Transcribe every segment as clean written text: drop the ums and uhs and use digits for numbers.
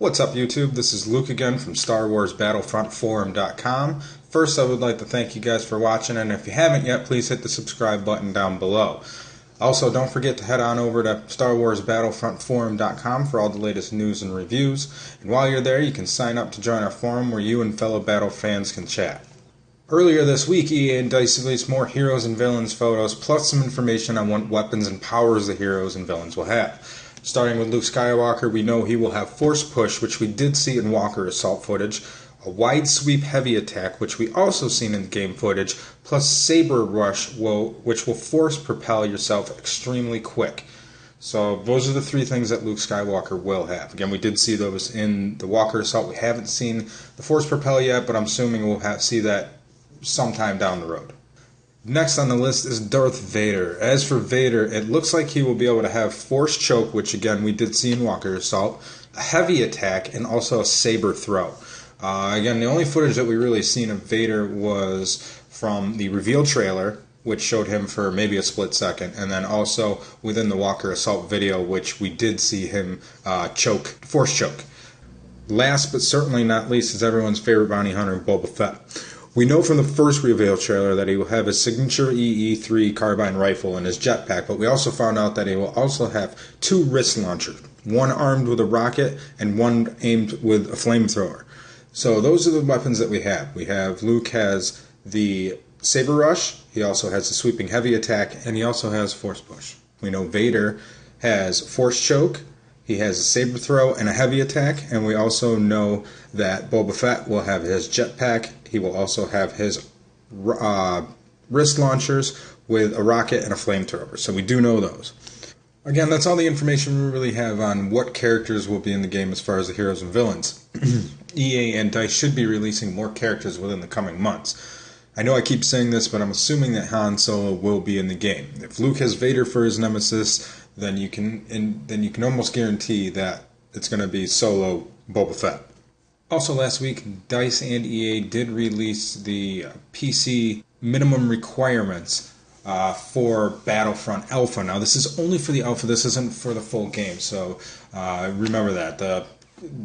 What's up, YouTube? This is Luke again from Star Wars Battlefront Forum.com. First, I would like to thank you guys for watching, and if you haven't yet, please hit the subscribe button down below. Also, don't forget to head on over to Star Wars Battlefront Forum.com for all the latest news and reviews. And while you're there, you can sign up to join our forum where you and fellow Battle fans can chat. Earlier this week, EA and DICE released more heroes and villains photos, plus some information on what weapons and powers the heroes and villains will have. Starting with Luke Skywalker, we know he will have Force Push, which we did see in Walker Assault footage, a Wide Sweep Heavy Attack, which we also seen in the game footage, plus Saber Rush, which will force propel yourself extremely quick. So those are the three things that Luke Skywalker will have. Again, we did see those in the Walker Assault. We haven't seen the Force Propel yet, but I'm assuming we'll see that sometime down the road. Next on the list is Darth Vader. As for Vader, it looks like he will be able to have Force Choke, which again we did see in Walker Assault, a Heavy Attack, and also a Saber Throw. Again, the only footage that we really seen of Vader was from the reveal trailer, which showed him for maybe a split second, and then also within the Walker Assault video, which we did see him Force Choke. Last but certainly not least is everyone's favorite bounty hunter, Boba Fett. We know from the first reveal trailer that he will have his signature EE-3 carbine rifle in his jetpack, but we also found out that he will also have two wrist launchers, one armed with a rocket and one aimed with a flamethrower. So those are the weapons that we have. Luke has the Saber Rush, he also has the Sweeping Heavy Attack, and he also has Force Push. We know Vader has Force Choke, he has a Saber Throw and a Heavy Attack, and we also know that Boba Fett will have his jetpack. He will also have his wrist launchers with a rocket and a flamethrower. So we do know those. Again, that's all the information we really have on what characters will be in the game as far as the heroes and villains. EA and DICE should be releasing more characters within the coming months. I know I keep saying this, but I'm assuming that Han Solo will be in the game. If Luke has Vader for his nemesis, then you can almost guarantee that it's going to be Solo Boba Fett. Also last week, DICE and EA did release the PC minimum requirements for Battlefront Alpha. Now this is only for the Alpha, this isn't for the full game, so remember that. The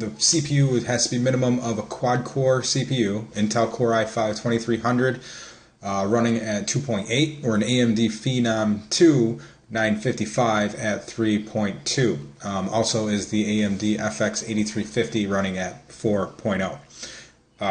CPU has to be minimum of a quad-core CPU, Intel Core i5-2300, running at 2.8, or an AMD Phenom 2 955 at 3.2. Also is the AMD FX 8350 running at 4.0.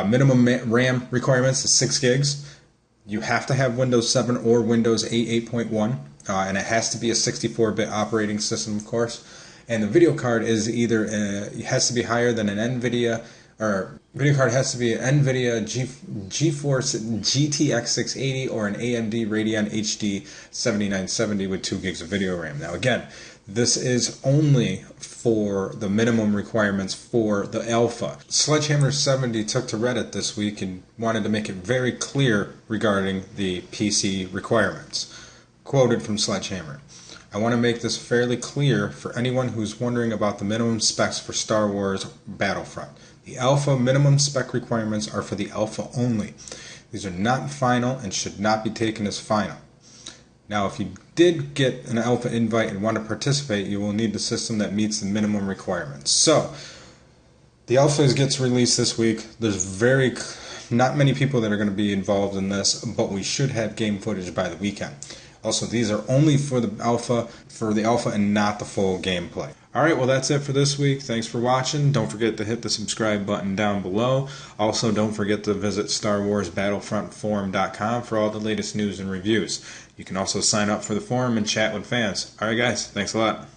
Minimum RAM requirements is 6 gigs. You have to have Windows 7 or Windows 8 8.1, and it has to be a 64-bit operating system, of course. And the video card is either it has to be higher than an NVIDIA, or video card has to be an NVIDIA GeForce GTX 680 or an AMD Radeon HD 7970 with 2 gigs of video RAM. Now again, this is only for the minimum requirements for the Alpha. Sledgehammer70 took to Reddit this week and wanted to make it very clear regarding the PC requirements. Quoted from Sledgehammer: I want to make this fairly clear for anyone who's wondering about the minimum specs for Star Wars Battlefront. The Alpha minimum spec requirements are for the Alpha only. These are not final and should not be taken as final. Now, if you did get an Alpha invite and want to participate, you will need the system that meets the minimum requirements. So, the Alpha gets released this week. There's not many people that are going to be involved in this, but we should have game footage by the weekend. Also, these are only for the Alpha and not the full gameplay. Alright, well that's it for this week. Thanks for watching. Don't forget to hit the subscribe button down below. Also, don't forget to visit Star Wars Battlefront Forum.com for all the latest news and reviews. You can also sign up for the forum and chat with fans. Alright guys, thanks a lot.